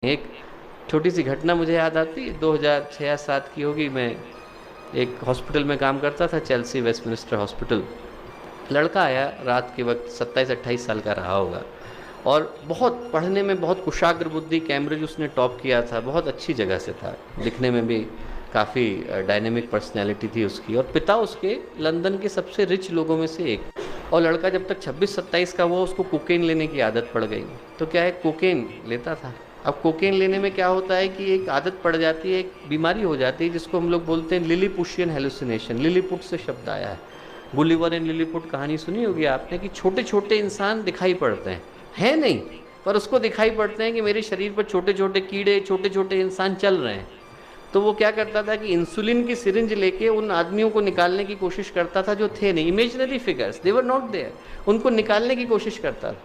एक छोटी सी घटना मुझे याद आती, 2006 या 7 की होगी। मैं एक हॉस्पिटल में काम करता था, चेल्सी वेस्टमिनिस्टर हॉस्पिटल। लड़का आया रात के वक्त, 27-28 साल का रहा होगा, और बहुत पढ़ने में बहुत कुशाग्र बुद्धि, कैम्ब्रिज उसने टॉप किया था, बहुत अच्छी जगह से था, दिखने में भी काफ़ी डायनेमिक पर्सनैलिटी थी उसकी, और पिता उसके लंदन के सबसे रिच लोगों में से एक। और लड़का जब तक 26-27 का हुआ, उसको कोकेन लेने की आदत पड़ गई। तो क्या है, कोकेन लेता था। अब कोकेन लेने में क्या होता है कि एक आदत पड़ जाती है, एक बीमारी हो जाती है जिसको हम लोग बोलते हैं लिलीपुशियन हेलुसिनेशन। लिलीपुट से शब्द आया है, गुलिवर एंड लिलीपुट कहानी सुनी होगी आपने, कि छोटे छोटे इंसान दिखाई पड़ते हैं, है नहीं, पर उसको दिखाई पड़ते हैं कि मेरे शरीर पर छोटे छोटे कीड़े, छोटे छोटे इंसान चल रहे हैं। तो वो क्या करता था कि इंसुलिन की सिरिंज लेके उन आदमियों को निकालने की कोशिश करता था जो थे नहीं, imaginary figures, they were not there, उनको निकालने की कोशिश करता था।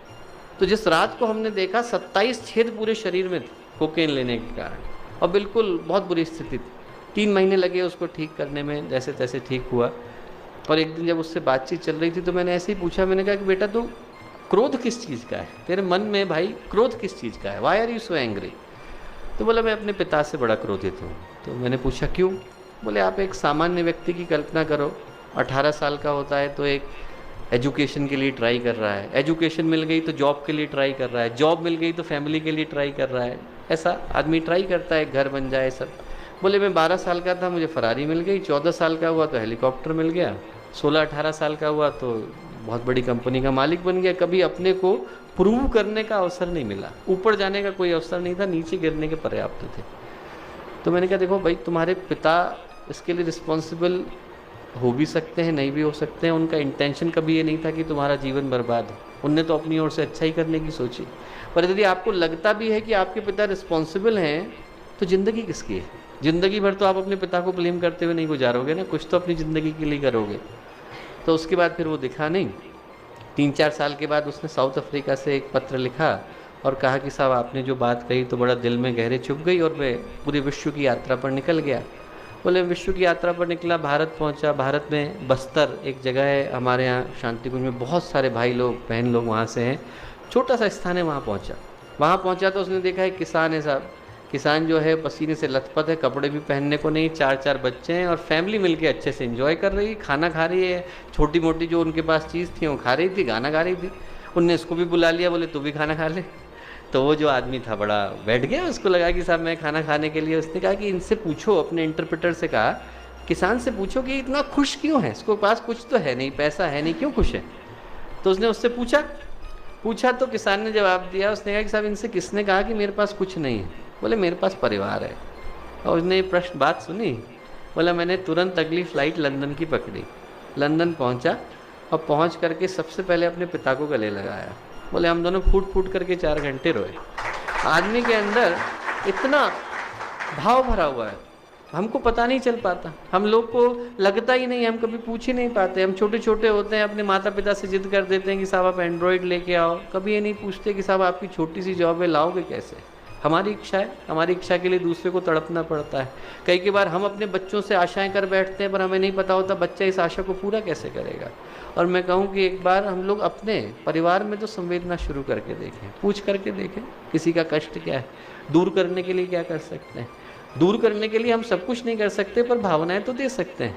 तो जिस रात को हमने देखा, 27 छेद पूरे शरीर में थे कोकेन लेने के कारण, और बिल्कुल बहुत बुरी स्थिति थी। 3 महीने लगे उसको ठीक करने में, जैसे तैसे ठीक हुआ। और एक दिन जब उससे बातचीत चल रही थी तो मैंने ऐसे ही पूछा, मैंने कहा कि बेटा तू क्रोध किस चीज़ का है, तेरे मन में भाई क्रोध किस चीज़ का है, why are you so angry? तो बोला मैं अपने पिता से बड़ा क्रोधित हूँ। तो मैंने पूछा क्यों? बोले आप एक सामान्य व्यक्ति की कल्पना करो, 18 साल का होता है तो एक एजुकेशन के लिए ट्राई कर रहा है, एजुकेशन मिल गई तो जॉब के लिए ट्राई कर रहा है, जॉब मिल गई तो फैमिली के लिए ट्राई कर रहा है, ऐसा आदमी ट्राई करता है, घर बन जाए सब। बोले मैं 12 साल का था, मुझे फरारी मिल गई, 14 साल का हुआ तो हेलीकॉप्टर मिल गया, 16-18 साल का हुआ तो बहुत बड़ी कंपनी का मालिक बन गया। कभी अपने को प्रूव करने का अवसर नहीं मिला, ऊपर जाने का कोई अवसर नहीं था, नीचे गिरने के पर्याप्त थे। तो मैंने कहा देखो भाई, तुम्हारे पिता इसके लिए रिस्पॉन्सिबल हो भी सकते हैं, नहीं भी हो सकते हैं, उनका इंटेंशन कभी ये नहीं था कि तुम्हारा जीवन बर्बाद हो, उनने तो अपनी ओर से अच्छा ही करने की सोची। पर यदि आपको लगता भी है कि आपके पिता रिस्पॉन्सिबल हैं, तो ज़िंदगी किसकी है? ज़िंदगी भर तो आप अपने पिता को ब्लेम करते हुए नहीं गुजारोगे ना, कुछ तो अपनी ज़िंदगी के लिए करोगे। तो उसके बाद फिर वो दिखा नहीं। 3-4 साल के बाद उसने साउथ अफ्रीका से एक पत्र लिखा और कहा कि साहब आपने जो बात कही तो बड़ा दिल में गहरे चुभ गई, और मैं पूरे विश्व की यात्रा पर निकल गया। बोले विश्व की यात्रा पर निकला, भारत पहुंचा। भारत में बस्तर एक जगह है हमारे यहाँ शांति कुंज में, बहुत सारे भाई लोग बहन लोग वहाँ से हैं, छोटा सा स्थान है, वहाँ पहुँचा तो उसने देखा है किसान है साहब, किसान जो है पसीने से लथपथ है, कपड़े भी पहनने को नहीं, 4-4 बच्चे हैं, और फैमिली मिलके अच्छे से एंजॉय कर रही है, खाना खा रही है, छोटी मोटी जो उनके पास चीज़ थी वो खा रही थी, गाना गा रही थी। उनने इसको भी बुला लिया, बोले तू भी खाना खा ले। तो वो जो आदमी था बड़ा बैठ गया, उसको लगा कि साहब मैं खाना खाने के लिए। उसने कहा कि इनसे पूछो, अपने इंटरप्रेटर से कहा, किसान से पूछो कि इतना खुश क्यों है, इसको पास कुछ तो है नहीं, पैसा है नहीं, क्यों खुश है? तो उसने उससे पूछा तो किसान ने जवाब दिया, उसने कहा कि साहब इनसे किसने कहा कि मेरे पास कुछ नहीं है? बोले मेरे पास परिवार है। और उसने प्रश्न बात सुनी, बोला मैंने तुरंत अगली फ़्लाइट लंदन की पकड़ी, लंदन पहुंचा, और पहुंच करके सबसे पहले अपने पिता को गले लगाया। बोले हम दोनों फूट फूट करके 4 घंटे रोए। आदमी के अंदर इतना भाव भरा हुआ है, हमको पता नहीं चल पाता, हम लोग को लगता ही नहीं, हम कभी पूछ ही नहीं पाते। हम छोटे छोटे होते हैं, अपने माता पिता से जिद कर देते हैं कि साहब आप एंड्रॉयड लेके आओ, कभी ये नहीं पूछते कि साहब आपकी छोटी सी जॉब है, लाओगे कैसे? हमारी इच्छा है, हमारी इच्छा के लिए दूसरे को तड़पना पड़ता है। कई बार हम अपने बच्चों से आशाएं कर बैठते हैं, पर हमें नहीं पता होता बच्चा इस आशा को पूरा कैसे करेगा। और मैं कहूँ कि एक बार हम लोग अपने परिवार में तो संवेदना शुरू करके देखें, पूछ करके देखें किसी का कष्ट क्या है, दूर करने के लिए क्या कर सकते हैं। दूर करने के लिए हम सब कुछ नहीं कर सकते, पर भावनाएं तो दे सकते हैं।